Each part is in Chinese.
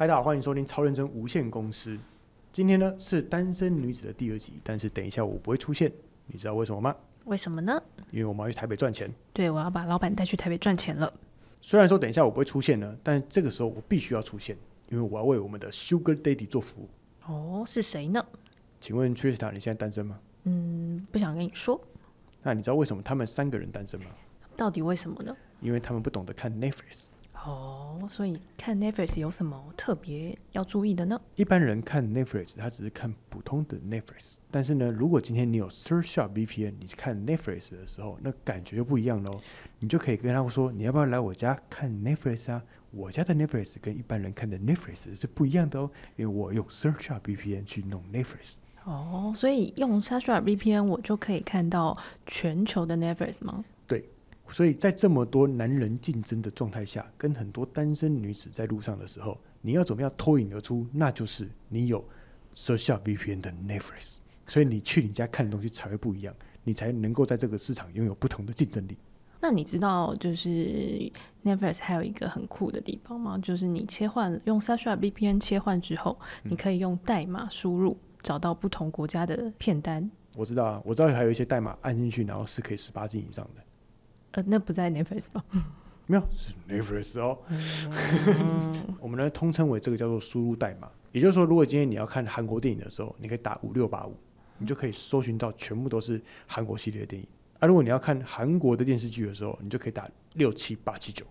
嗨，大家好，欢迎收听超认真无限公司。今天呢是单身女子的第2集，但是等一下我不会出现，你知道为什么吗？为什么呢？因为我们要去台北赚钱。对，我要把老板带去台北赚钱了。虽然说等一下我不会出现呢，但是这个时候我必须要出现，因为我要为我们的 Sugar Daddy 做服务。哦，是谁呢？请问 Trista， 你现在单身吗？不想跟你说。那你知道为什么他们3个人单身吗？到底为什么呢？因为他们不懂得看 Netflix。哦，所以看 Netflix 有什么特别要注意的呢？一般人看 Netflix 他只是看普通的 Netflix， 但是呢，如果今天你有 Surfshark VPN， 你看 Netflix 的时候，那感觉就不一样咯。你就可以跟他说，你要不要来我家看 Netflix 啊？我家的 Netflix 跟一般人看的 Netflix 是不一样的哦，因为我用 Surfshark VPN 去弄 Netflix。哦，所以用 Surfshark VPN 我就可以看到全球的 Netflix 吗？对。所以在这么多男人竞争的状态下，跟很多单身女子在路上的时候，你要怎么样脱颖而出？那就是你有 Surfshark VPN 的 Netflix， 所以你去你家看的东西才会不一样，你才能够在这个市场拥有不同的竞争力。那你知道就是 Netflix 还有一个很酷的地方吗？就是你用 Surfshark VPN 切换之后，你可以用代码输入找到不同国家的片单。我知道啊，我知道还有一些代码按进去，然后是可以18禁以上的。那不在 Netflix 吧？没有，是 Netflix 哦。我们呢通称为这个叫做输入代码。也就是说，如果今天你要看韩国电影的时候，你可以打5685，你就可以搜寻到全部都是韩国系列的电影。如果你要看韩国的电视剧的时候，你就可以打67879。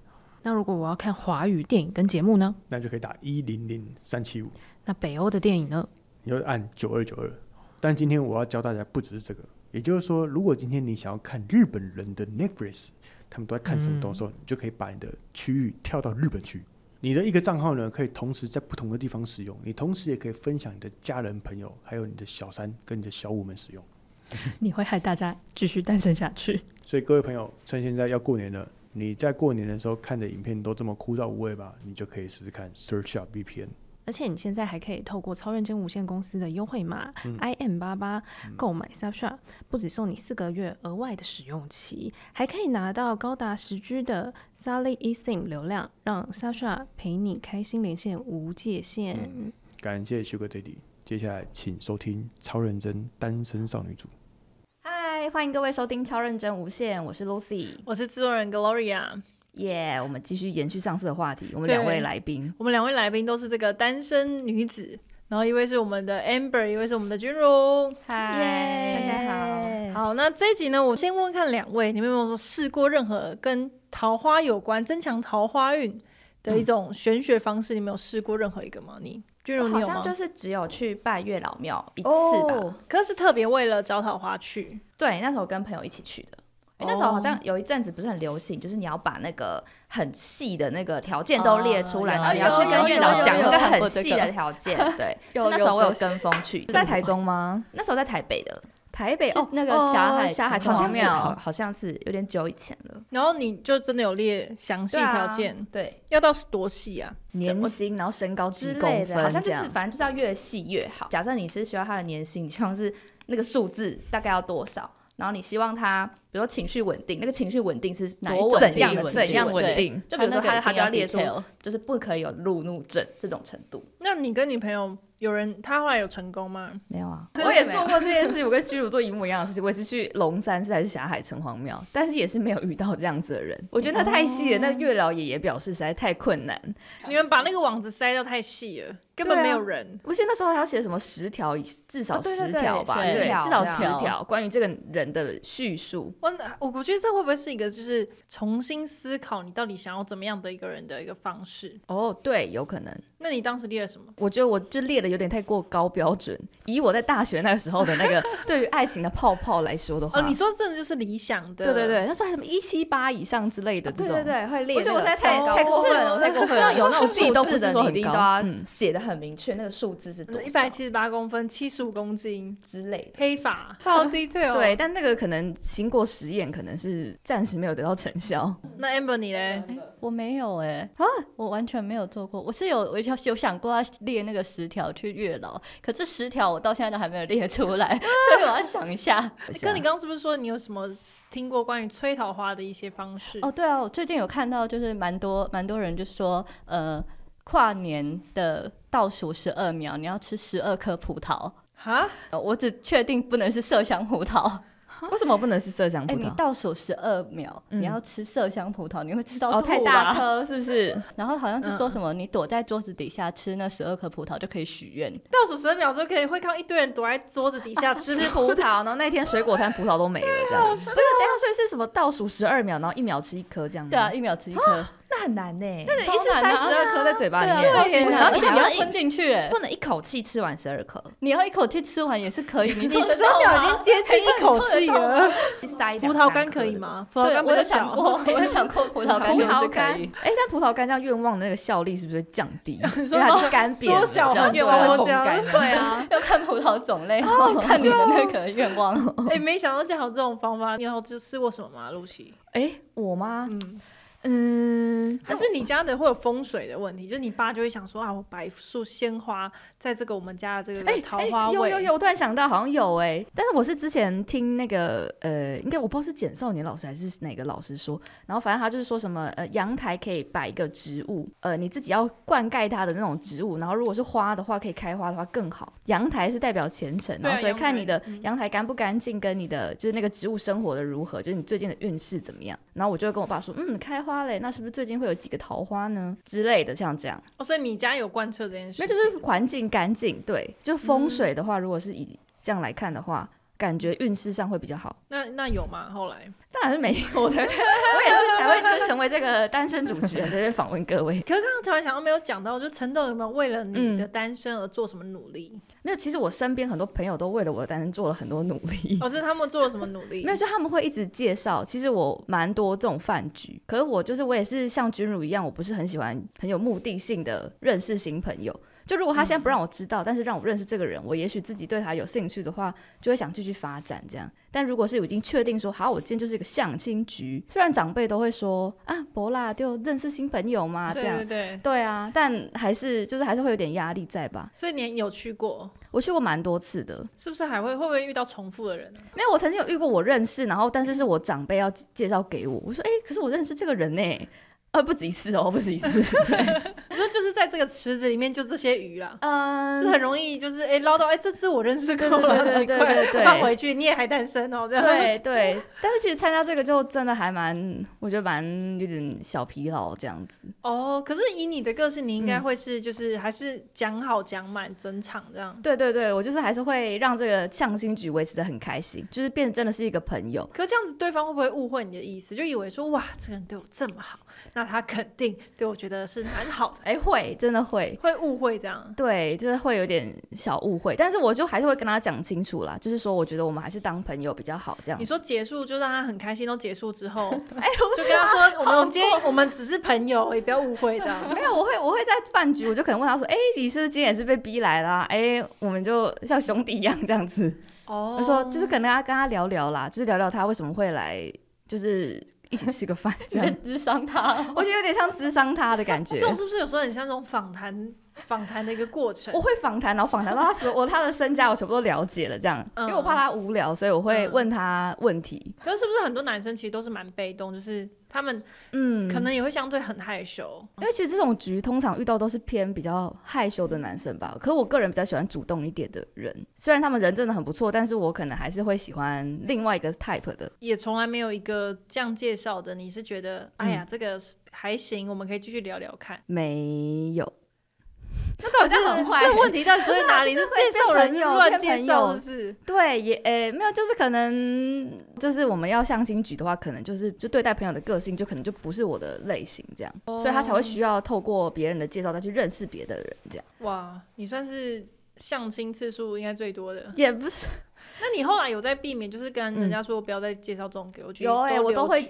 那如果我要看华语电影跟节目呢？那就可以打100375。那北欧的电影呢？你就按9292。但今天我要教大家不只是这个。也就是说，如果今天你想要看日本人的 Netflix， 他们都在看什么东西，你就可以把你的区域跳到日本去。你的一个账号呢，可以同时在不同的地方使用，你同时也可以分享你的家人朋友，还有你的小三跟你的小五们使用。你会害大家继续单身下去。所以各位朋友，趁现在要过年了，你在过年的时候看的影片都这么枯燥无味吧，你就可以试试看 Surfshark VPN。而且你现在还可以透过超认真无限公司的优惠码IM88购买 Surfshark， 不只送你4个月额外的使用期，还可以拿到高达10G 的 Solid eSIM 流量，让 Surfshark 陪你开心连线无界限。感谢 Sugar Daddy， 接下来请收听超认真单身少女组。嗨，欢迎各位收听超认真无限，我是 Lucy， 我是制作人 Gloria。我们继续延续上次的话题，我们2位来宾，我们2位来宾都是这个单身女子，然后一位是我们的 Amber， 一位是我们的君如。嗨，大家好。好，那这一集呢，我先问问看2位，你们有没有试过任何跟桃花有关、增强桃花运的一种玄学方式？你们有试过任何一个吗？君如，你有吗？好像就是只有去拜月老庙1次吧，可是特别为了找桃花去。对，那时候跟朋友一起去的。那时候好像有一阵子不是很流行，就是你要把那个很细的那个条件都列出来，然后你要去跟月老讲那个很细的条件。对，就那时候我有跟风去。在台中吗？那时候在台北的。台北那个霞海城隍庙，好像是有点久以前了。然后你就真的有列详细条件？对，要到多细啊？年薪，然后身高几公分，好像就是反正就是要越细越好。假设你是需要他的年薪，你希望是那个数字大概要多少？然后你希望他，比如说情绪稳定，那个情绪稳定是怎样的怎样稳定？就比如说他就要列出，就是不可以有路怒症这种程度。那你跟你朋友有人他后来有成功吗？没有啊，我也做过这件事，我跟居如做一模一样的事情。我也是去龙山寺还是霞海城隍庙，但是也是没有遇到这样子的人。我觉得他太细了，那月老爷爷表示实在太困难。你们把那个网子塞到太细了，根本没有人。不是那时候还要写什么10条，至少10条吧，对，至少10条关于这个人的叙述。我觉得这会不会是一个就是重新思考你到底想要怎么样的一个人的一个方式？哦，对，有可能。那你当时列了什么？我觉得我就列的有点太过高标准。以我在大学那个时候的那个对于爱情的泡泡来说的话，你说这就是理想的。对对对，那时候还什么178以上之类的这种。对对对，会列。我觉得我现在太过分了，太过分了。有那种数字的，一定都要写的很明确，那个数字是多少？178公分，75公斤之类的。黑发，超 detail。对，但那个可能经过实验，可能是暂时没有得到成效。那 Amber 你嘞？我没有我完全没有做过。我有想过要列那个10条去月老，可是10条我到现在都还没有列出来，所以我要想一下。跟你刚刚是不是说你有什么听过关于催桃花的一些方式？哦，对啊，我最近有看到，就是蛮多人就是说，跨年的倒数12秒，你要吃12颗葡萄。哈，我只确定不能是麝香葡萄。为什么不能是麝香葡萄？你倒数12秒，你要吃麝香葡萄，你会吃到吐吧？太大颗是不是？然后好像是说什么，你躲在桌子底下吃那12颗葡萄就可以许愿。倒数12秒就可以会看到一堆人躲在桌子底下吃葡萄，然后那天水果摊葡萄都没了，这样。所以是什么倒数12秒，然后1秒吃1颗这样？对啊，1秒吃1颗。那很难呢，那一次塞12颗在嘴巴里面，而且你要吞进去，不能一口气吃完12颗，你要一口气吃完也是可以。你12秒已经接近一口气了。塞葡萄干可以吗？葡萄干我有想过，葡萄干就可以。但葡萄干这样愿望的那个效力是不是会降低？因为它是干瘪，缩小愿望会风干。对啊，要看葡萄种类，看你的那个愿望。没想到竟然有这种方法。你有吃过什么吗，露琪？我吗？还是你家的会有风水的问题，就是你爸就会想说啊，我摆一束鲜花在这个我们家的这个桃花位。有，我突然想到好像有但是我是之前听那个应该我不知道是简少年老师还是哪个老师说，然后反正他就是说什么阳台可以摆一个植物，你自己要灌溉它的那种植物，然后如果是花的话可以开花的话更好。阳台是代表前程，然后所以看你的阳台干不干净，跟你的就是那个植物生活的如何，就是你最近的运势怎么样。然后我就会跟我爸说，开花嘞，那是不是最近会有几个桃花呢之类的，像这样。所以你家有贯彻这件事情？那就是环境干净，对，就风水的话，如果是以这样来看的话，感觉运势上会比较好。那有吗？后来当然是没有，我也是才会就是成为这个单身主持人在这访问各位。可是刚刚突然想到没有讲到，就陈董有没有为了你的单身而做什么努力？没有，其实我身边很多朋友都为了我的单身做了很多努力。是他们做了什么努力？没有，就他们会一直介绍。其实我蛮多这种饭局，可是我也是像君如一样，我不是很喜欢很有目的性的认识新朋友。就如果他现在不让我知道，但是让我认识这个人，我也许自己对他有兴趣的话，就会想继续发展这样。但如果是已经确定说好，我今天就是一个相亲局，虽然长辈都会说啊，不啦，就认识新朋友嘛，这样对啊，但还是会有点压力在吧。所以你有去过？我去过蛮多次的。是不是会不会遇到重复的人呢？没有，我曾经有遇过我认识，然后但是我长辈要介绍给我，我说可是我认识这个人呢。不止一次哦，不止一次。对，我说就是在这个池子里面就这些鱼啦，就很容易就是捞到这次我认识过了，对，放回去你也还单身哦，这样。对，但是其实参加这个就真的还我觉得有点小疲劳这样子。可是以你的个性，你应该会是就是还是讲好讲满整场这样。对，我就是还是会让这个相亲局维持得很开心，就是变成真的是一个朋友。可是这样子对方会不会误会你的意思，就以为说哇这个人对我这么好，那他肯定对我觉得是蛮好的。会，真的会误会这样。对，就是会有点小误会，但是我就还是会跟他讲清楚啦，就是说我觉得我们还是当朋友比较好这样。你说结束就让他很开心，都结束之后就跟他说我们只是朋友，也不要误会这样。没有，我会在饭局我就可能问他说你是不是今天也是被逼来啦？我们就像兄弟一样这样子。就说就是可能要跟他聊聊啦，就是聊聊他为什么会来，就是一起吃个饭这样。咨商他，我觉得有点像咨商他的感觉。这种是不是有时候很像这种访谈的一个过程？我会访谈，然后访谈到他的身家我全部都了解了这样，因为我怕他无聊，所以我会问他问题。可是不是很多男生其实都是蛮被动，就是他们可能也会相对很害羞，因为其实这种局通常遇到都是偏比较害羞的男生吧。可是我个人比较喜欢主动一点的人，虽然他们人真的很不错，但是我可能还是会喜欢另外一个 type 的。也从来没有一个这样介绍的，你是觉得哎呀这个还行，我们可以继续聊聊看？没有。那到底是这问题到底出在哪里？是介绍人乱介绍是不是？对，也没有，就是可能就是我们要相亲局的话，可能就对待朋友的个性就可能就不是我的类型这样，所以他才会需要透过别人的介绍再去认识别的人这样。哇，你算是相亲次数应该最多的。也不是。那你后来有在避免，就是跟人家说不要再介绍这种给我？有我都会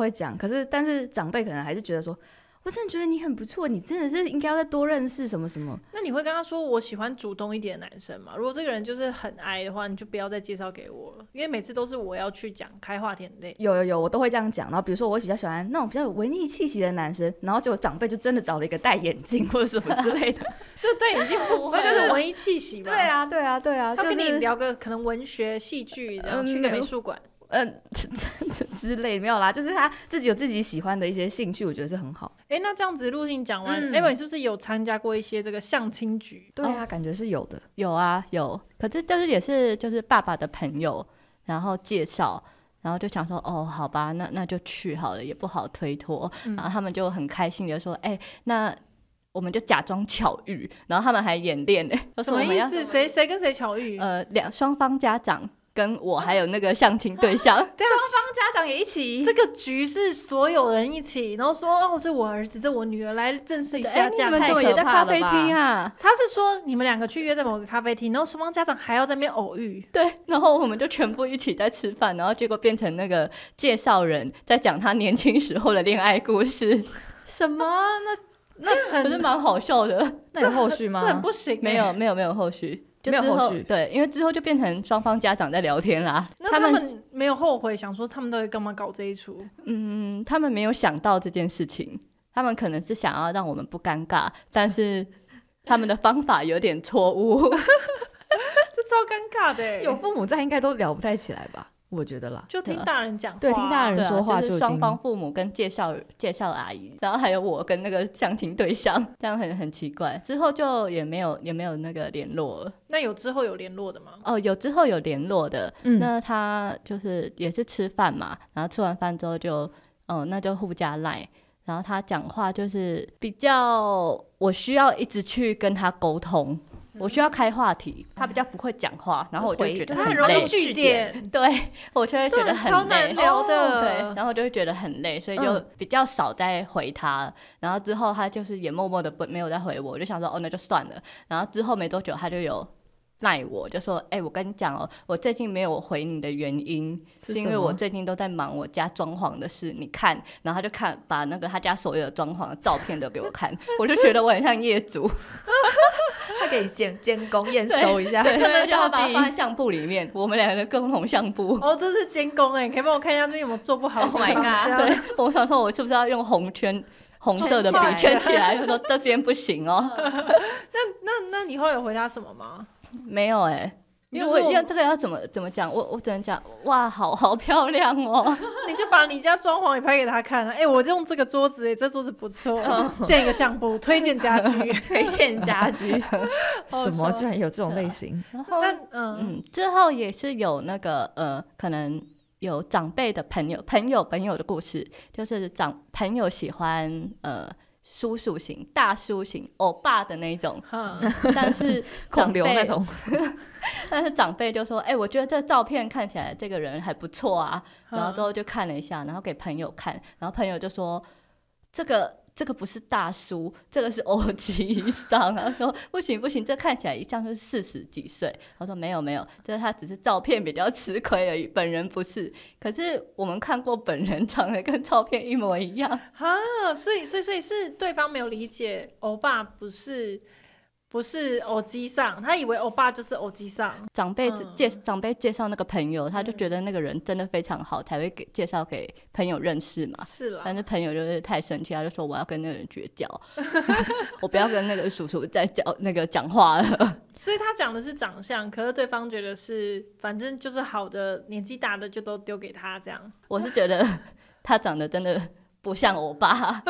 讲，但是长辈可能还是觉得说，我真的觉得你很不错，你真的是应该要再多认识什么什么。那你会跟他说我喜欢主动一点的男生吗？如果这个人就是很矮的话，你就不要再介绍给我了，因为每次都是我要去讲，开话题很累。有，我都会这样讲。然后比如说我比较喜欢那种比较有文艺气息的男生，然后结果长辈就真的找了一个戴眼镜或者什么之类的。这戴眼镜不会是文艺气息吧？对啊。他跟你聊个可能文学戏剧这样，去个美术馆。之类没有啦，就是他自己有自己喜欢的一些兴趣，我觉得是很好。那这样子路径讲完，Abel你是不是有参加过一些这个相亲局？对啊，感觉是有的。有啊有，可是就是也是就是爸爸的朋友，然后介绍。然后就想说哦，好吧，那就去好了，也不好推脱。然后他们就很开心的说，那我们就假装巧遇，然后他们还演练什么意思？谁跟谁巧遇？双方家长跟我还有那个相亲对象，双方家长也一起。这个局是所有人一起，然后说哦，这我儿子，这我女儿，来认识一下。你们怎么也在咖啡厅啊？他是说你们两个去约在某个咖啡厅，然后双方家长还要在那边偶遇。对，然后我们就全部一起在吃饭，然后结果变成那个介绍人在讲他年轻时候的恋爱故事。什么？那可是蛮好笑的。那有后续吗？这很不行。没有后续。没有后续，对，因为之后就变成双方家长在聊天啦。那他们没有后悔，想说他们到底干嘛搞这一出？他们没有想到这件事情，他们可能是想要让我们不尴尬，但是他们的方法有点错误，这超尴尬的。有父母在，应该都聊不太起来吧？我觉得啦，就听大人讲话，对，听大人说话就是双方父母跟介绍阿姨，然后还有我跟那个相亲对象，这样很奇怪。之后就也没有那个联络了。那之后有联络的吗？有之后有联络的。那他就是也是吃饭嘛，然后吃完饭之后就那就互加 LINE， 然后他讲话就是比较我需要一直去跟他沟通。我需要开话题，他比较不会讲话，然后我就觉得很累，他很容易句点，对，我就会觉得很累，超难聊的，对，然后我就会觉得很累，所以就比较少再回他。然后之后他就是也默默的没有再回我，我就想说那就算了。然后之后没多久他就有赖我，就说我跟你讲我最近没有回你的原因是因为我最近都在忙我家装潢的事，你看。然后他就把那个他家所有的装潢的照片都给我看，我就觉得我很像业主。他可以监工验收一下，对，就要把它放在相簿里面，我们两个的共同相簿。这是监工可以帮我看一下这边有没有做不好。Oh my god！ 对，我想说我是不是要用红色的笔圈起来，就说这边不行哦。那你后来有回他什么吗？没有因为这个要怎么讲，我只能讲哇，好漂亮哦！你就把你家装潢也拍给他看了。我用这个桌子，这桌子不错，建一个相簿，推荐家居，推荐家居，什么居然有这种类型？然后之后也是有那个可能有长辈的朋友的故事，就是朋友喜欢叔叔型、大叔型、欧巴的那种，但是孔刘那种，但是长辈就说：“我觉得这照片看起来这个人还不错啊。”然后之后就看了一下，然后给朋友看，然后朋友就说：“这个不是大叔，这个是欧吉以上。”他说：“不行，这看起来像是40几岁。”他说：“没有，这他只是照片比较吃亏而已，本人不是。可是我们看过本人，长得跟照片一模一样。”所以是对方没有理解，欧巴不是欧基上，他以为欧巴就是欧基上。长辈介绍那个朋友，他就觉得那个人真的非常好，才会介绍给朋友认识嘛。是啦，但是朋友就是太生气，他就说我要跟那个人绝交，我不要跟那个叔叔再讲话了。所以他讲的是长相，可是对方觉得是反正就是好的，年纪大的就都丢给他这样。我是觉得他长得真的不像欧巴，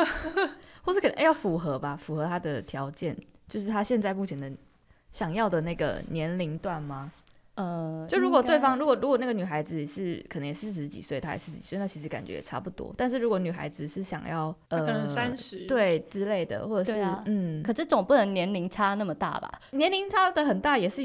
或是可能要符合他的条件。就是他现在目前的想要的那个年龄段吗？就如果对方如果那个女孩子是可能也40几岁，她也40几岁，那其实感觉也差不多。但是如果女孩子是想要可能30对之类的，或者是可是总不能年龄差那么大吧？年龄差的很大也是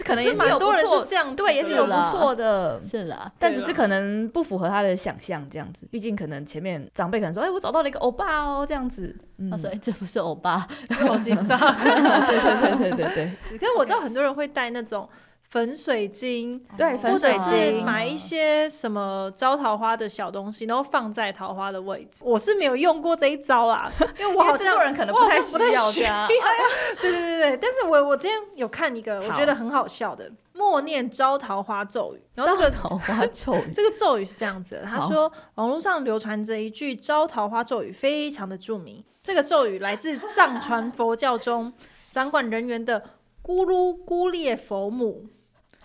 可能也是蛮多人是这样子，对，也是有不错的，是啦，但只是可能不符合他的想象这样子。毕竟可能前面长辈可能说，我找到了一个欧巴哦，这样子。他说这不是欧巴，是欧吉桑。对。可是我知道很多人会带那种粉水晶，对，粉水晶，或者是买一些什么招桃花的小东西，然后放在桃花的位置。我是没有用过这一招啦，因为我好像制作人可能不太需要这样。对，但是我之前有看一个，我觉得很好笑的，默念招桃花咒语。然后这个招桃花咒语，这个咒语是这样子的，他说网络上流传着一句招桃花咒语，非常的著名。这个咒语来自藏传佛教中掌管人员的咕噜咕列佛母，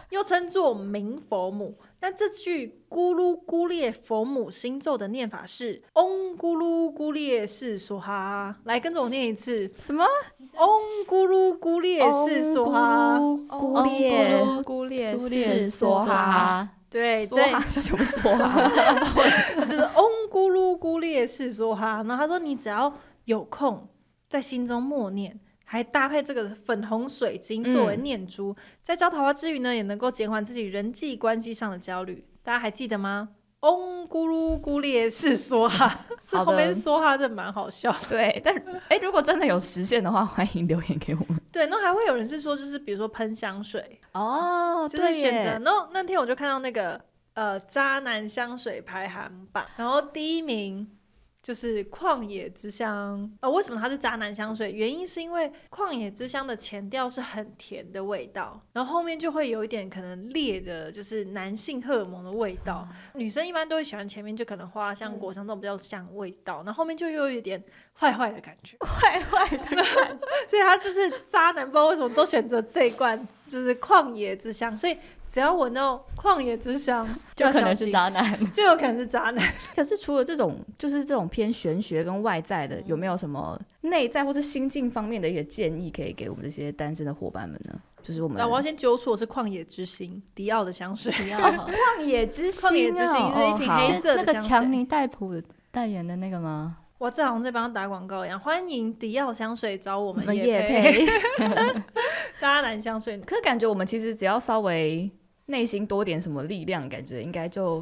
又称作明佛母，那这句咕噜咕列佛母心咒的念法是嗡咕噜咕列是梭哈，来跟着我念一次，什么？嗡咕噜咕列是梭哈，咕列咕列是梭哈。对，梭哈这什么梭哈？就是嗡咕噜咕列是梭哈。然后他说，你只要有空在心中默念，还搭配这个粉红水晶作为念珠，在招桃花之余呢，也能够减缓自己人际关系上的焦虑。大家还记得吗？嗡咕噜咕列是梭哈，是后面梭哈，这蛮好笑。对，但是如果真的有实现的话，欢迎留言给我们。对，那还会有人是说，就是比如说喷香水哦，就是选择。那天我就看到那个渣男香水排行榜，然后第1名就是旷野之香。为什么它是渣男香水？原因是因为旷野之香的前调是很甜的味道，然后后面就会有一点可能烈的，就是男性荷尔蒙的味道。女生一般都会喜欢前面就可能花香、果香这种比较香的味道，然后后面就又有一点坏坏的感觉，坏坏的感觉。所以他就是渣男，不知道为什么都选择这一罐，就是旷野之香。所以只要闻到旷野之香，就可能是渣男，就有可能是渣男。可是除了这种，就是这种偏玄学跟外在的，有没有什么内在或是心境方面的一个建议可以给我们这些单身的伙伴们呢？就是我们，我要先纠错，是旷野之心，迪奥的香水。旷野之心，旷野之心是一瓶黑色的香水。那个强尼戴普代言的那个吗？我这好像在帮他打广告一样，欢迎迪奥香水找我们业配渣男香水。可是感觉我们其实只要稍微内心多点什么力量，感觉应该就，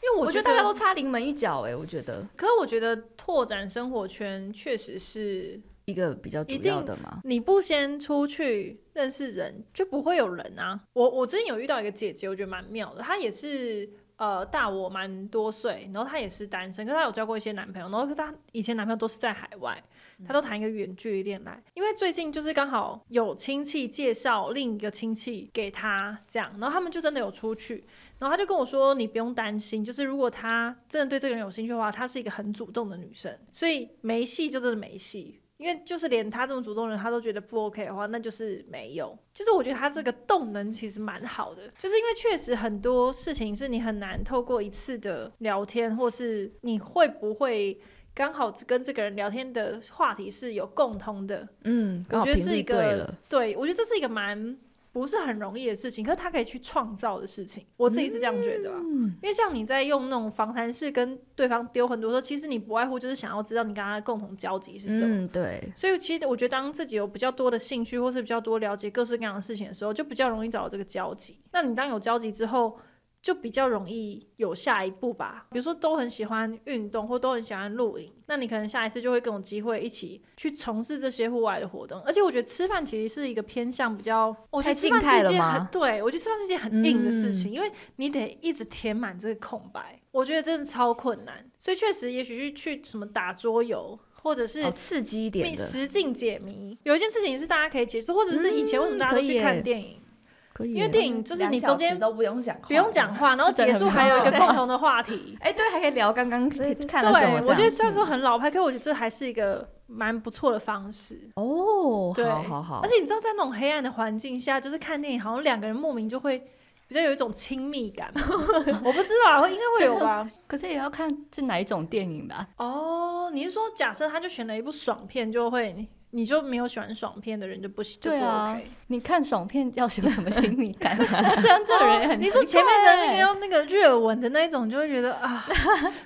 因为我觉得大家都差临门一脚我觉得。可是我觉得拓展生活圈确实是一个比较主要的嘛。你不先出去认识人，就不会有人啊。我之前有遇到一个姐姐，我觉得蛮妙的，她也是。大我蛮多岁，然后她也是单身，可是她有交过一些男朋友，然后她以前男朋友都是在海外，她都谈一个远距离恋爱。因为最近就是刚好有亲戚介绍另一个亲戚给她，这样，然后他们就真的有出去，然后她就跟我说，你不用担心，就是如果她真的对这个人有兴趣的话，她是一个很主动的女生，所以没戏就真的没戏。因为就是连他这么主动的人他都觉得不 OK 的话，那就是没有。就是我觉得他这个动能其实蛮好的，就是因为确实很多事情是你很难透过一次的聊天，或是你会不会刚好跟这个人聊天的话题是有共通的。我觉得是一个，对，我觉得这是一个蛮不是很容易的事情，可是他可以去创造的事情，我自己是这样觉得因为像你在用那种访谈式跟对方丢很多说，其实你不外乎就是想要知道你跟他的共同交集是什么。对。所以其实我觉得当自己有比较多的兴趣，或是比较多了解各式各样的事情的时候，就比较容易找到这个交集。那你当有交集之后，就比较容易有下一步吧。比如说都很喜欢运动，或都很喜欢露营，那你可能下一次就会更有机会一起去从事这些户外的活动。而且我觉得吃饭其实是一个偏向比较，我觉得吃饭是一件很，对，我觉得吃饭是一件很硬的事情，因为你得一直填满这个空白，我觉得真的超困难。所以确实也许是去什么打桌游，或者是刺激一点的实境解谜，有一件事情是大家可以解说，或者是以前为什么大家都去看电影，因为电影就是你中间都不用讲话，然后结束还有一个共同的话题。对，还可以聊刚刚看了什么。对，我觉得虽然说很老派，可是我觉得这还是一个蛮不错的方式。对，好。而且你知道，在那种黑暗的环境下，就是看电影，好像两个人莫名就会比较有一种亲密感。我不知道，应该会有吧？可是也要看是哪一种电影吧。你是说假设他就选了一部爽片，就会你就没有喜欢爽片的人就不行？对啊，就不 OK。你看爽片要有什么亲密感这样这人也很奇怪。你说前面的那个要那个热吻的那种，就会觉得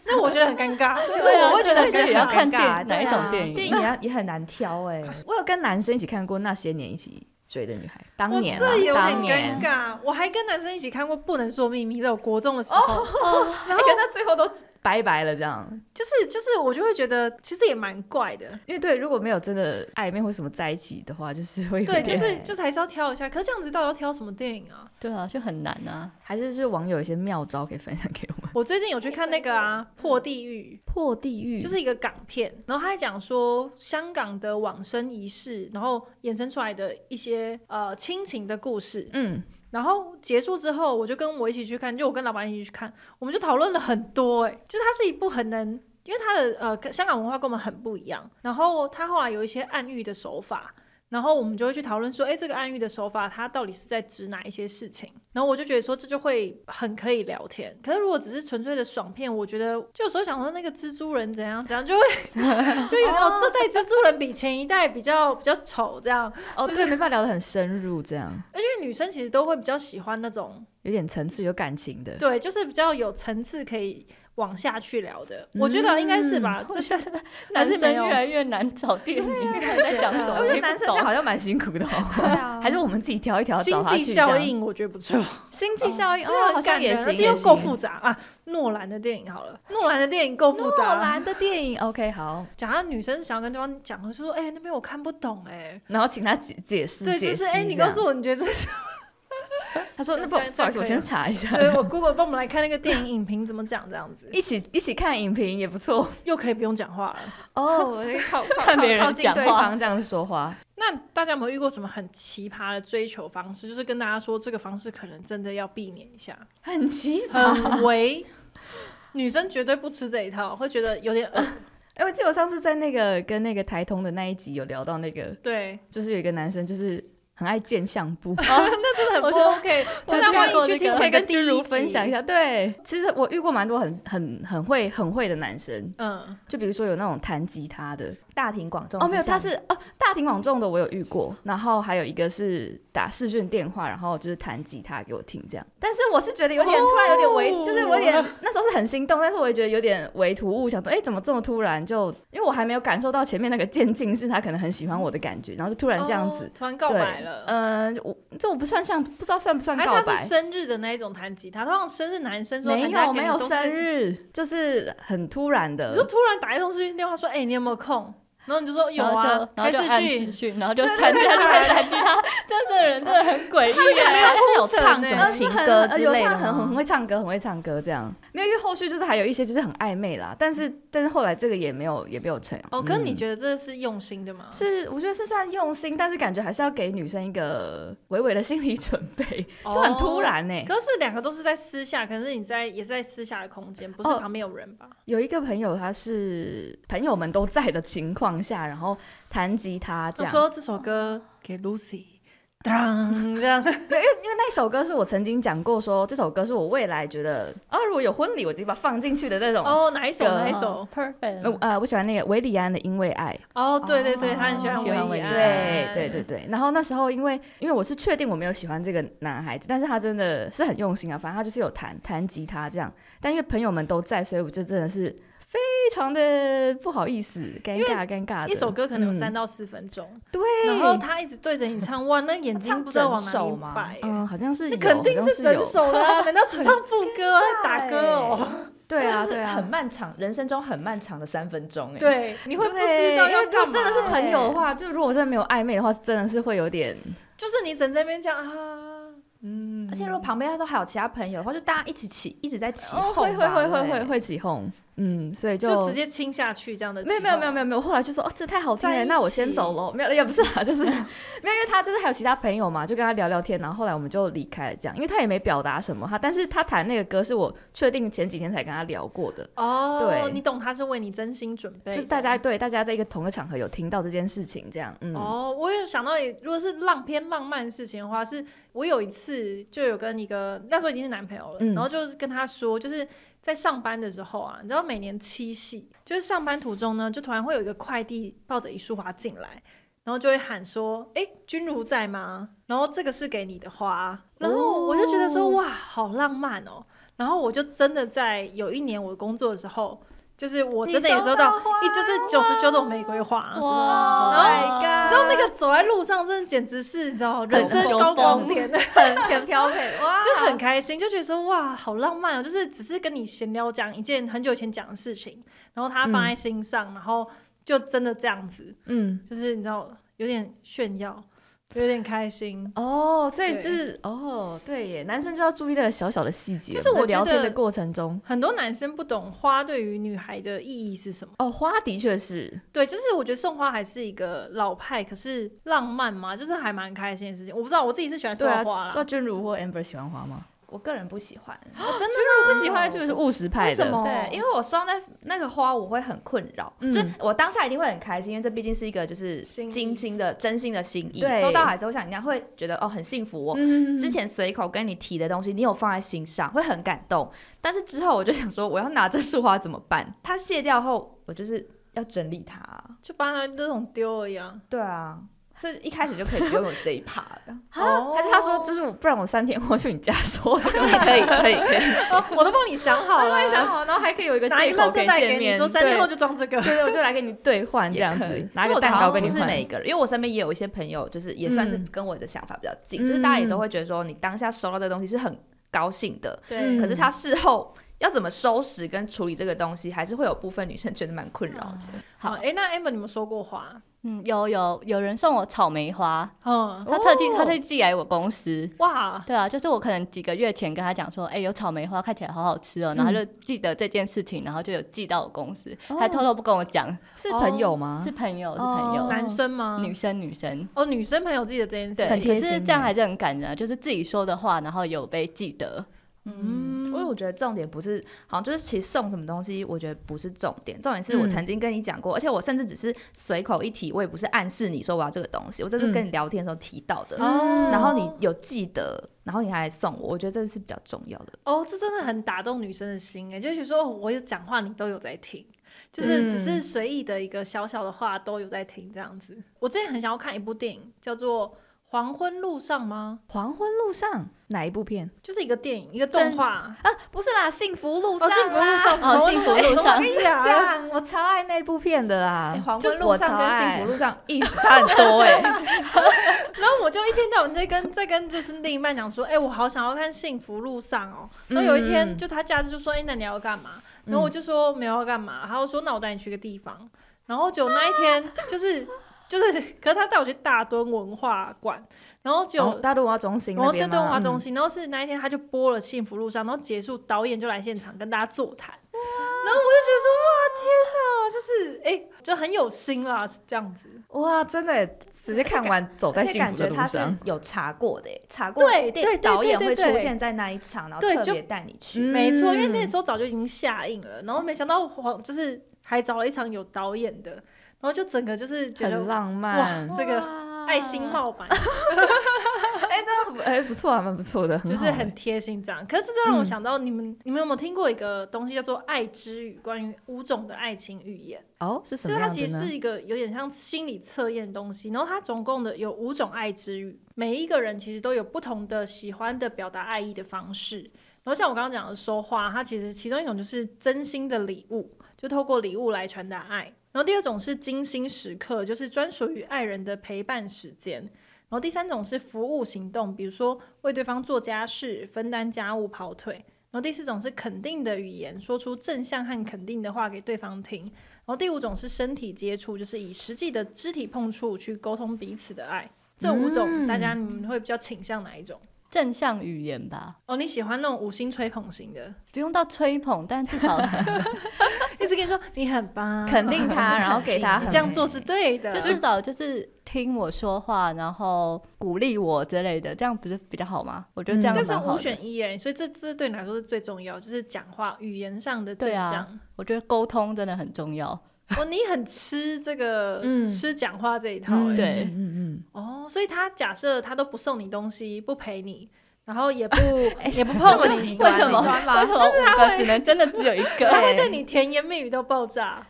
那我觉得很尴尬。其实我会觉得也要看哪一种电影，电影也很难挑我有跟男生一起看过《那些年一起追的女孩》，当年这有点尴尬。我还跟男生一起看过《不能说秘密》，在我国中的时候，然后跟他最后都拜拜了，这样就是我就会觉得其实也蛮怪的，因为对，如果没有真的暧昧或什么在一起的话，就是会对，就是还是要挑一下。可是这样子到底要挑什么电影啊？对啊，就很难啊。还是就是网友有一些妙招可以分享给我们。我最近有去看那个破地狱，破地狱就是一个港片，然后他还讲说香港的往生仪式，然后衍生出来的一些亲情的故事。然后结束之后，我就跟我一起去看，就我跟老板一起去看，我们就讨论了很多。就是它是一部很能，因为它的香港文化跟我们很不一样，然后它后来有一些暗喻的手法，然后我们就会去讨论说，这个暗喻的手法它到底是在指哪一些事情？然后我就觉得说这就会很可以聊天。可是如果只是纯粹的爽片，我觉得就有时候想说那个蜘蛛人怎样怎样，就会就有这代蜘蛛人比前一代比较丑这样。对，没办法聊得很深入这样。而且女生其实都会比较喜欢那种有点层次、有感情的，对，就是比较有层次可以往下去聊的。我觉得应该是吧，我觉得男生越来越难找电影，在讲什么？我觉得男生好像蛮辛苦的对啊，还是我们自己挑一条找他去。星际效应我觉得不错，星际效应好像也行，而且又够复杂啊。诺兰的电影好了，诺兰的电影够复杂。诺兰的电影 OK 好。假如女生想要跟对方讲，就说那边我看不懂然后请他解释。对，就是你告诉我你觉得这是。他说：“那不好意思，我先查一下。对，我 Google 帮我们来看那个电影影评怎么讲，这样子一起看影评也不错，又可以不用讲话了。看别人讲对方这样子说话。那大家有没有遇过什么很奇葩的追求方式？就是跟大家说这个方式可能真的要避免一下，很奇葩，很违，女生绝对不吃这一套，会觉得有点我记得我上次在跟那个台通的那一集有聊到那个，对，就是有一个男生就是很爱见相簿，那真的很不 OK。就欢迎去听，可以跟君如分享一下。对，其实我遇过蛮多很会的男生，就比如说有那种弹吉他的，大庭广众没有，他是大庭广众的我有遇过，然后还有一个是打视讯电话，然后就是弹吉他给我听这样。但是我是觉得突然有点微，就是我有点那时候是很心动，但是我也觉得有点微突兀，想说怎么这么突然，就因为我还没有感受到前面那个渐进是他可能很喜欢我的感觉，然后就突然这样子，突然告白了。我不算不知道算不算告白。他是生日的那一种弹吉他，通常生日男生说没有生日，就是很突然的，你就突然打一通视讯电话说你有没有空？然后你就说有啊，开视讯，然后就弹吉他，这个人真的很诡异。他是有唱什么情歌之类的，很会唱歌这样。没有，因为后续就是还有一些就是很暧昧啦，但是后来这个也没有成。可是你觉得这是用心的吗？是，我觉得是算用心，但是感觉还是要给女生一个微微的心理准备，就很突然可是两个都是在私下，可是你也是在私下的空间，不是旁边有人吧？有一个朋友，他是朋友们都在的情况下，然后弹吉他这样。说这首歌给 Lucy， 这样，因为那首歌是我曾经讲过，说这首歌是我未来觉得如果有婚礼我就把它放进去的那种。哪一首 ？Perfect。我喜欢那个韦礼安的《因为爱》。对，他很喜欢韦礼安。对。然后那时候因为我是确定我没有喜欢这个男孩子，但是他真的是很用心啊，反正他就是有弹吉他这样。但因为朋友们都在，所以我就真的是非常的不好意思，尴尬的。一首歌可能有3到4分钟，对，然后他一直对着你唱，哇，那眼睛不知道往哪里摆。好像是有，肯定是整首的啊，难道只唱副歌打歌哦？对啊，很漫长，人生中很漫长的3分钟。对，你会不知道要干嘛。真的是朋友的话，就如果真的没有暧昧的话，真的是会有点，就是你整这边讲而且如果旁边都还有其他朋友的话，就大家一直在起哄，会起哄。所以就直接亲下去这样的。没有，后来就说这太好听了，那我先走了。没有，也不是啦，就是没有，因为他就是还有其他朋友嘛，就跟他聊聊天，然后后来我们就离开了这样，因为他也没表达什么，但是他弹那个歌是我确定前几天才跟他聊过的。对，你懂，他是为你真心准备的，就是大家在一个同个场合有听到这件事情这样。我有想到，如果是偏浪漫的事情的话，是我有一次就有跟一个那时候已经是男朋友了，然后就是跟他说，就是在上班的时候啊，你知道每年7夕，就是上班途中呢，就突然会有一个快递抱着一束花进来，然后就会喊说：“君如在吗？”然后这个是给你的花，然后我就觉得说哇，好浪漫哦。然后我就真的在有一年我工作的时候，就是我真的也收到就是99朵玫瑰花，哇！然后你知道那个走在路上，真的简直是你知道人生高光点，很飘配，哇，就很开心，就觉得说哇，好浪漫哦！就是只是跟你闲聊讲一件很久以前讲的事情，然后他放在心上，然后就真的这样子，就是你知道有点炫耀。有点开心所以是对耶，男生就要注意那个小小的细节，就是我聊天的过程中，很多男生不懂花对于女孩的意义是什么。花的确是对，就是我觉得送花还是一个老派，可是浪漫嘛，就是还蛮开心的事情。我不知道我自己是喜欢送花啦。那君如或 Amber 喜欢花吗？我个人不喜欢。真的吗？不喜欢就是务实派的。为什么？对，因为我收到那个花，我会很困扰。就我当下一定会很开心，因为这毕竟是一个就是精心的、真心的心意。收到还是会像你那样会觉得很幸福。我之前随口跟你提的东西，你有放在心上，会很感动。但是之后我就想说，我要拿这束花怎么办？它谢掉后，我就是要整理它，就把它那种丢而已啊。对啊。所以一开始就可以不用有这一趴的。还是他说就是不然我3天后去你家说。可以。我都帮你想好了，然后还可以有一个借口可以见面，你说3天后就装这个，对，我就来跟你兑换这样子，拿个蛋糕跟你换。不是每一个人，因为我身边也有一些朋友，就是也算是跟我的想法比较近，就是大家也都会觉得说，你当下收到这个东西是很高兴的，对，可是他事后要怎么收拾跟处理这个东西，还是会有部分女生觉得蛮困扰的。好，那 Amber 你们收过花？有人送我草莓花，他特地寄来我公司。哇，对啊，就是我可能几个月前跟他讲说，有草莓花看起来好好吃哦，然后他就记得这件事情，然后就有寄到我公司，还偷偷不跟我讲。是朋友吗？是朋友。男生吗？女生。女生朋友记得这件事情，很贴心。可是这样还是很感人啊，就是自己说的话，然后有被记得。因为我觉得重点不是，好像就是其实送什么东西，我觉得不是重点，重点是我曾经跟你讲过，而且我甚至只是随口一提，我也不是暗示你说我要这个东西，我这是跟你聊天的时候提到的，然后你有记得，然后你还来送我觉得这是比较重要的。这真的很打动女生的心就是说我有讲话你都有在听，就是只是随意的一个小小的话都有在听这样子。我之前很想要看一部电影叫做黄昏路上吗？黄昏路上哪一部片？就是一个电影，一个动画啊，不是啦，幸福路上啦。幸福路上，幸福路上。我跟你讲，我超爱那部片的啦。黄昏路上跟幸福路上意思差很多然后我就一天到晚在跟就是另一半讲说，我好想要看幸福路上哦。然后有一天就他假日就说，那你要干嘛？然后我就说没有要干嘛，他就说那我带你去个地方。然后就那一天就是，可是他带我去大墩文化馆，然后大墩文化中心那边吗？对，文化中心。然后是那一天他就播了《幸福路上》，然后结束导演就来现场跟大家座谈，然后我就觉得说哇天哪，就是就很有心啦，这样子。哇，真的直接看完走在幸福的路上，而且感觉他是有查过的查过对导演会出现在那一场，然后特别带你去。没错，因为那时候早就已经下映了，然后没想到就是还找了一场有导演的。然后就整个就是觉得很浪漫，哇，这个爱心冒版，不错啊，蛮不错的，就是很贴心这样。可是这让我想到，你们有没有听过一个东西叫做爱之语，关于5种的爱情语言？是什么样的呢？就是它其实是一个有点像心理测验的东西，然后它总共的有5种爱之语，每一个人其实都有不同的喜欢的表达爱意的方式。然后像我刚刚讲的收花，它其实其中一种就是真心的礼物，就透过礼物来传达爱。然后第2种是精心时刻，就是专属于爱人的陪伴时间。然后第3种是服务行动，比如说为对方做家事、分担家务、跑腿。然后第4种是肯定的语言，说出正向和肯定的话给对方听。然后第5种是身体接触，就是以实际的肢体碰触去沟通彼此的爱。这5种大家你们会比较倾向哪一种？正向语言吧。你喜欢那种5星吹捧型的？不用到吹捧，但至少一直跟你说你很棒，肯定他，然后给他你这样做是对的，就至少就是听我说话，然后鼓励我之类的，这样不是比较好吗？我觉得这样蛮好的。但是5选1所以这对你来说是最重要，就是讲话语言上的正向。我觉得沟通真的很重要。你很吃这个吃讲话这一套对，所以他假设他都不送你东西，不陪你，然后也不碰你，为什么5个只能真的只有1个？他会对你甜言蜜语都爆炸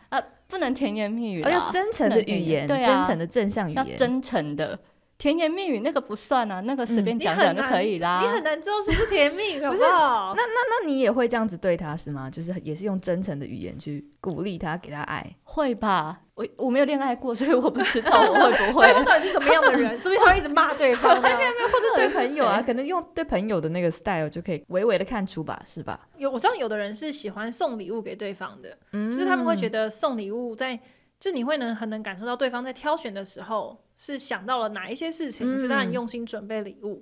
不能甜言蜜语啦，要真诚的语言，对真诚的正向语言，要真诚的。甜言蜜语那个不算啊，那个随便讲讲就可以啦。你很难知道是不是甜言蜜语，好不好？那你也会这样子对他是吗？就是也是用真诚的语言去鼓励他，给他爱？会吧？我没有恋爱过，所以我不知道我会不会。对方到底是怎么样的人？是不是他会一直骂对方？没有，或者对朋友啊，可能用对朋友的那个 style 就可以微微的看出吧，是吧？我知道有的人是喜欢送礼物给对方的，就是他们会觉得送礼物就你会很能感受到对方在挑选的时候是想到了哪一些事情，所以他很用心准备礼物。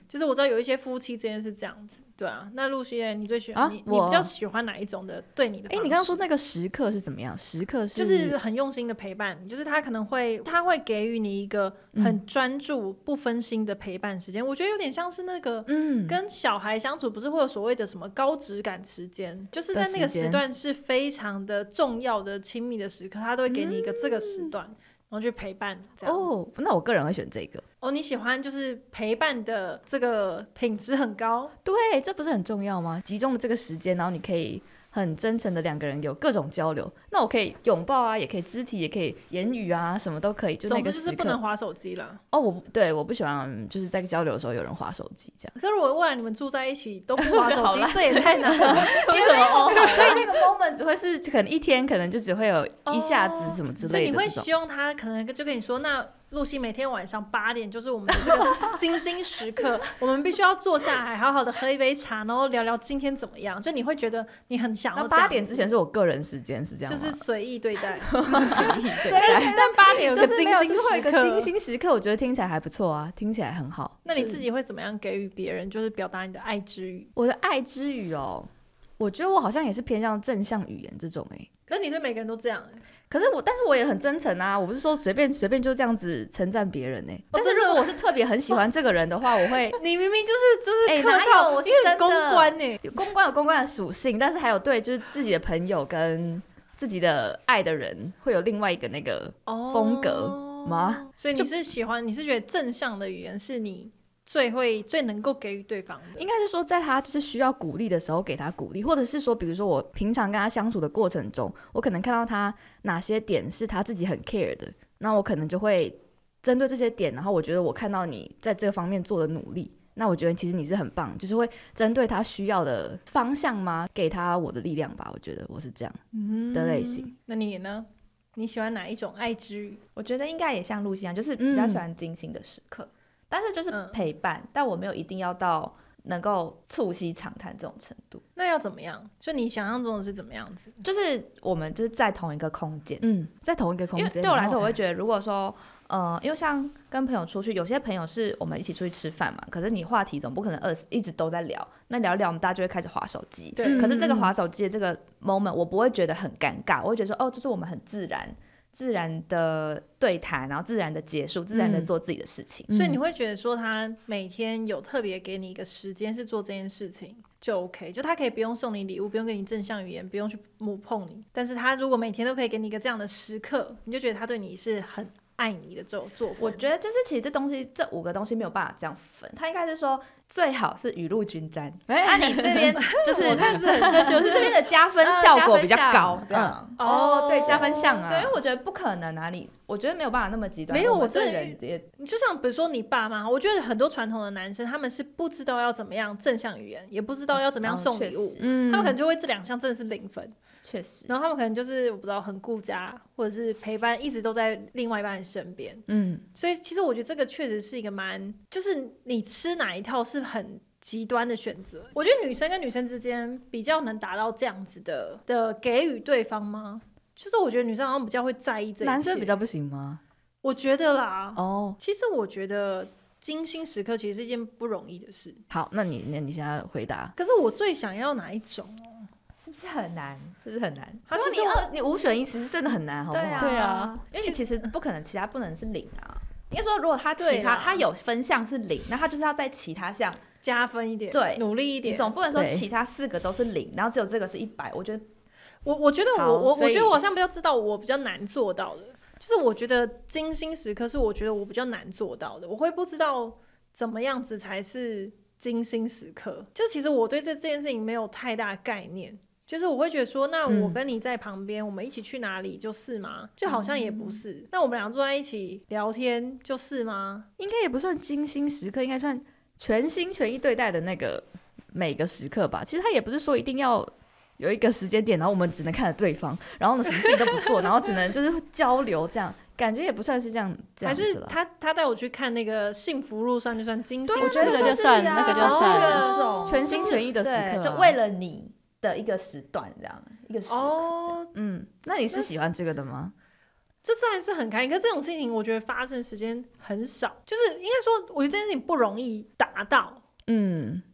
就是我知道有一些夫妻之间是这样子，对啊。那露西你最喜欢、你比较喜欢哪一种的对你的方式？你刚刚说那个时刻是怎么样？时刻是就是很用心的陪伴，就是他可能会给予你一个很专注、不分心的陪伴时间。我觉得有点像是那个，跟小孩相处不是会有所谓的什么高质感时间，就是在那个时段是非常的重要的亲密的时刻，他都会给你一个这个时段。然后去陪伴这样。那我个人会选这个。你喜欢就是陪伴的这个品质很高？对，这不是很重要吗？集中的这个时间，然后你可以很真诚的两个人有各种交流。那我可以拥抱啊，也可以肢体，也可以言语啊，什么都可以。就那个时刻，总之就是不能滑手机啦。我不喜欢就是在交流的时候有人滑手机这样。可是如果未来你们住在一起都不滑手机，这也太难了。为什么？所以那个 moment 只会是可能一天，可能就只会有一下子什么之类的。所以你会希望他可能就跟你说，那露西每天晚上8点就是我们的这个精心时刻，我们必须要坐下来好好的喝一杯茶，然后聊聊今天怎么样。就你会觉得你很想要这样。8点之前是我个人时间，是这样吗？就是随意对待。随意对待。但8点有个精心时刻，就是会有一个精心时刻，我觉得听起来还不错啊，听起来很好。那你自己会怎么样给予别人，就是表达你的爱之语？我的爱之语我觉得我好像也是偏向正向语言这种可是你对每个人都这样但是我也很真诚啊，我不是说随便就这样子称赞别人但是如果我是特别很喜欢这个人的话，我会你明明就是客套，我是真的公关公关有公关的属性，但是还有对就是自己的朋友跟自己的爱的人会有另外一个那个风格吗？所以你是觉得正向的语言是你最能够给予对方的？应该是说在他就是需要鼓励的时候给他鼓励，或者是说比如说我平常跟他相处的过程中，我可能看到他哪些点是他自己很 care 的，那我可能就会针对这些点，然后我觉得我看到你在这个方面做的努力，那我觉得其实你是很棒，就是会针对他需要的方向吗，给他我的力量吧。我觉得我是这样的类型。那你呢？你喜欢哪一种爱之语？我觉得应该也像露西一样，就是比较喜欢精心的时刻，但是就是陪伴，但我没有一定要到能够促膝长谈这种程度。那要怎么样？就你想象中的是怎么样子？就是我们就是在同一个空间，在同一个空间。因为对我来说，我会觉得如果说因为像跟朋友出去，有些朋友是我们一起出去吃饭嘛，可是你话题总不可能一直都在聊，那聊一聊我们大家就会开始滑手机。对。可是这个滑手机的这个 moment 我不会觉得很尴尬，我会觉得说这是我们很自然的对谈，然后自然的结束，自然的做自己的事情。所以你会觉得说他每天有特别给你一个时间是做这件事情就 OK， 就他可以不用送你礼物，不用给你正向语言，不用去摸碰你，但是他如果每天都可以给你一个这样的时刻，你就觉得他对你是很爱你的这种做法。我觉得就是其实这5个东西没有办法这样分，他应该是说最好是雨露均沾。你这边就是就是这边的加分效果比较高，这样。对，加分项啊。对，因为我觉得不可能我觉得没有办法那么极端。没有，我这人也就像比如说你爸妈，我觉得很多传统的男生他们是不知道要怎么样正向语言，也不知道要怎么样送礼物，他们可能就会这2项真的是0分。确实，然后他们可能就是我不知道很顾家，或者是陪伴一直都在另外一半的身边。所以其实我觉得这个确实是一个就是你吃哪一套是很极端的选择。我觉得女生跟女生之间比较能达到这样子的给予对方吗？就是我觉得女生好像比较会在意这一切，男生比较不行吗？我觉得啦。其实我觉得精心时刻其实是一件不容易的事。好，那你现在回答。可是我最想要哪一种是不是很难？是不是很难？其实你5选1，其实真的很难，好不好？对啊，因为你其实不可能，其他不能是0啊。应该说，如果他有分项是0，那他就是要在其他项加分一点，对，努力一点。你总不能说其他4个都是0，然后只有这个是100。我觉得，我觉得我觉得我好像比较知道我比较难做到的，就是我觉得精心时刻是我觉得我比较难做到的，我会不知道怎么样子才是精心时刻。就其实我对这件事情没有太大概念。就是我会觉得说，那我跟你在旁边，我们一起去哪里就是吗？就好像也不是。那我们俩坐在一起聊天就是吗？应该也不算精心时刻，应该算全心全意对待的那个每个时刻吧。其实他也不是说一定要有一个时间点，然后我们只能看着对方，然后呢什么事情都不做，然后只能就是交流这样。感觉也不算是这样子啦。还是他带我去看那个幸福路上就算精心时刻，我觉得那个就算，那个就算全心全意的时刻，就为了你的一个时段，这样一个时刻。那你是喜欢这个的吗？这自然是很开心。可是这种事情我觉得发生时间很少，就是应该说我觉得这件事情不容易达到，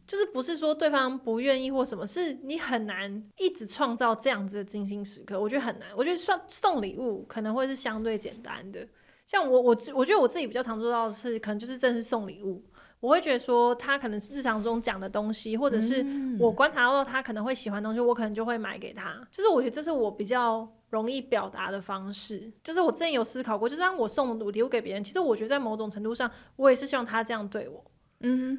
就是不是说对方不愿意或什么，是你很难一直创造这样子的精心时刻，我觉得很难。我觉得送礼物可能会是相对简单的，像我觉得我自己比较常做到的是，可能就是正式送礼物。我会觉得说他可能日常中讲的东西，或者是我观察到他可能会喜欢的东西，我可能就会买给他。就是我觉得这是我比较容易表达的方式。就是我之前有思考过，就是当我送礼物给别人，其实我觉得在某种程度上，我也是希望他这样对我。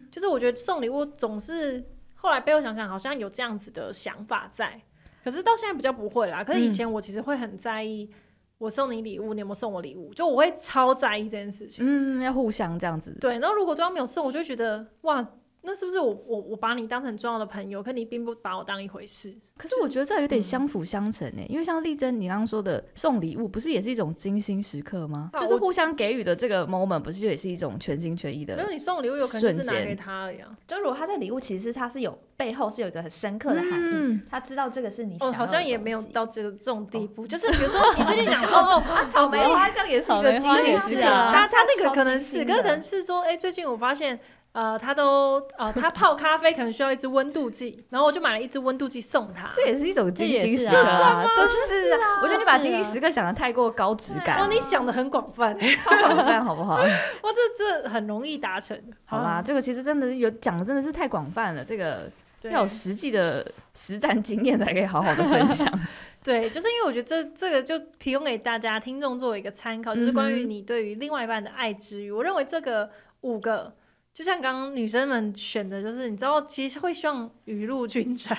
就是我觉得送礼物总是后来背后想想，好像有这样子的想法在，可是到现在比较不会啦。可是以前我其实会很在意。我送你礼物，你有没有送我礼物？就我会超在意这件事情。要互相这样子。对，然后如果对方没有送，我就会觉得哇，那是不是我把你当成很重要的朋友，可你并不把我当一回事？可是我觉得这有点相辅相成因为像丽珍你刚刚说的送礼物，不是也是一种精心时刻吗？就是互相给予的这个 moment， 不是也是一种全心全意的？没有，你送礼物有可能就是拿给他而已。就如果他在礼物，其实他是有背后是有一个很深刻的含义，他知道这个是你想要的东西。好像也没有到这种地步，就是比如说你最近讲说草莓花这样也是一个精心时刻他那个可能是，可能是说最近我发现。他泡咖啡可能需要一支温度计，然后我就买了一支温度计送他。这也是一种精心时刻啊，这是啊。我觉得你把精心时刻想得太过高质感。哇，你想得很广泛，超广泛，好不好？哇，这很容易达成。好啦，这个其实真的有讲的真的是太广泛了，这个要有实际的实战经验才可以好好的分享。对，就是因为我觉得这个就提供给大家听众作为一个参考，就是关于你对于另外一半的爱之语。我认为这个5个。就像刚刚女生们选的，就是你知道，其实会希望雨露均沾，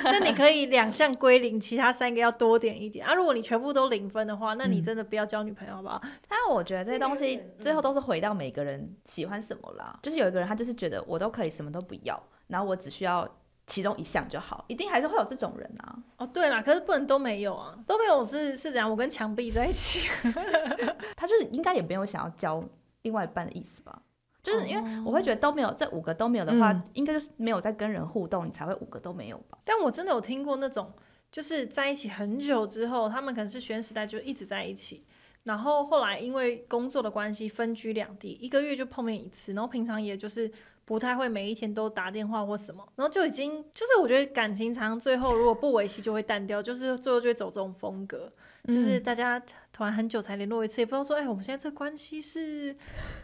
但你可以2项归零，其他3个要多点一点啊。如果你全部都0分的话，那你真的不要交女朋友好不好？但我觉得这些东西最后都是回到每个人喜欢什么啦。就是有一个人他就是觉得我都可以什么都不要，然后我只需要其中1项就好，一定还是会有这种人啊。哦，对啦，可是不能都没有啊，都没有是怎样？我跟墙壁在一起，他就是应该也没有想要交另外一半的意思吧。就是因为我会觉得都没有，这5个都没有的话，应该就是没有在跟人互动，你才会5个都没有吧。但我真的有听过那种，就是在一起很久之后，他们可能是学生时代就一直在一起，然后后来因为工作的关系分居2地，1个月就碰面1次，然后平常也就是不太会每一天都打电话或什么，然后就已经就是我觉得感情常最后如果不维系就会淡掉，就是最后就会走这种风格。就是大家突然很久才联络1次，也不知道说，我们现在这关系是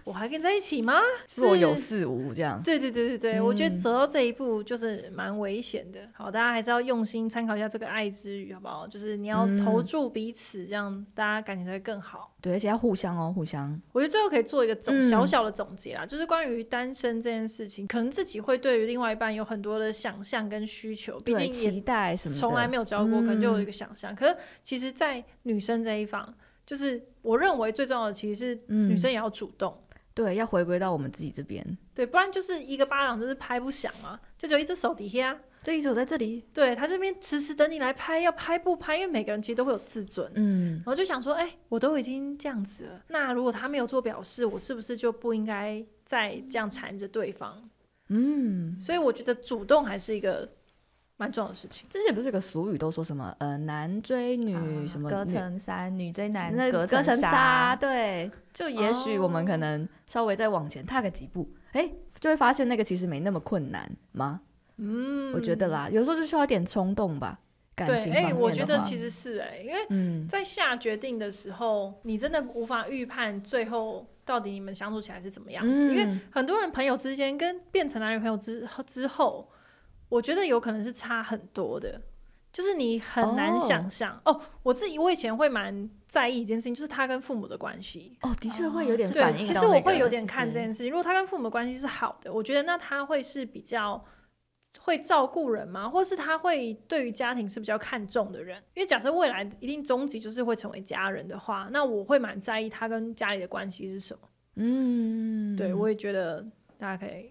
我还跟你在一起吗？若有似无这样。对，我觉得走到这一步就是蛮危险的。好，大家还是要用心参考一下这个爱之语，好不好？就是你要投注彼此，这样大家感情才会更好。对，而且要互相互相。我觉得最后可以做一个小小的总结啦，就是关于单身这件事情，可能自己会对于另外一半有很多的想象跟需求，毕竟期待什么的，从来没有交过，可能就有一个想象。可是其实，在女生这一方，就是我认为最重要的其实是女生也要主动。对，要回归到我们自己这边。对，不然就是一个巴掌就是拍不响嘛，就只有一只手底下。这一手在这里，对，他这边迟迟等你来拍，要拍不拍？因为每个人其实都会有自尊，然后就想说，我都已经这样子了，那如果他没有做表示，我是不是就不应该再这样缠着对方？所以我觉得主动还是一个蛮重要的事情。之前不是有个俗语都说什么男追女什么隔层山，女追男隔层纱，对，就也许我们可能稍微再往前踏个几步，就会发现那个其实没那么困难吗？我觉得啦，有时候就需要一点冲动吧，感情方面的话。我觉得其实是因为在下决定的时候，你真的无法预判最后到底你们相处起来是怎么样子。因为很多人朋友之间跟变成男女朋友之后，我觉得有可能是差很多的，就是你很难想象。我以前会蛮在意一件事情，就是他跟父母的关系。的确会有点反应到那个。对，其实我会有点看这件事情。如果他跟父母的关系是好的，我觉得那他会是比较会照顾人吗？或是他会对于家庭是比较看重的人？因为假设未来一定终极就是会成为家人的话，那我会蛮在意他跟家里的关系是什么。对，我也觉得大家可以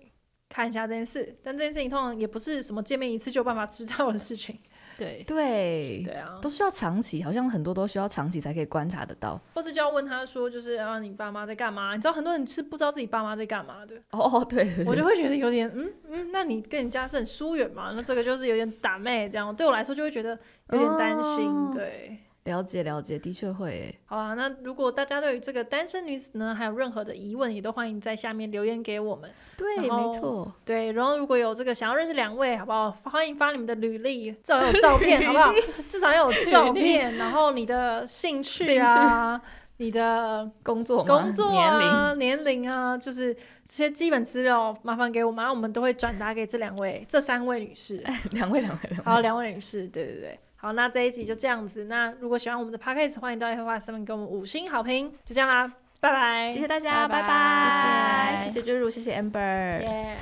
看一下这件事，但这件事情通常也不是什么见面1次就有办法知道的事情。对啊，都需要长期，好像很多都需要长期才可以观察得到，或是就要问他说，就是你爸妈在干嘛？你知道很多人是不知道自己爸妈在干嘛的。对，我就会觉得有点那你跟你家是很疏远嘛？那这个就是有点打妹这样，对我来说就会觉得有点担心。对，了解了解，的确会耶。好啊，那如果大家对于这个单身女子呢还有任何的疑问，也都欢迎在下面留言给我们。对，没错。对，然后如果有这个想要认识2位，好不好？欢迎发你们的履历，至少有照片，好不好？至少要有照片，然后你的兴趣啊，你的工作啊、年龄啊，就是这些基本资料，麻烦给我们，然后我们都会转达给这3位女士。2位。好，2位女士，对对对。好，那这一集就这样子。那如果喜欢我们的 podcast， 欢迎到 Apple Podcast 上面给我们5星好评。就这样啦，拜拜，谢谢大家，拜拜，谢谢君如，谢谢 Amber。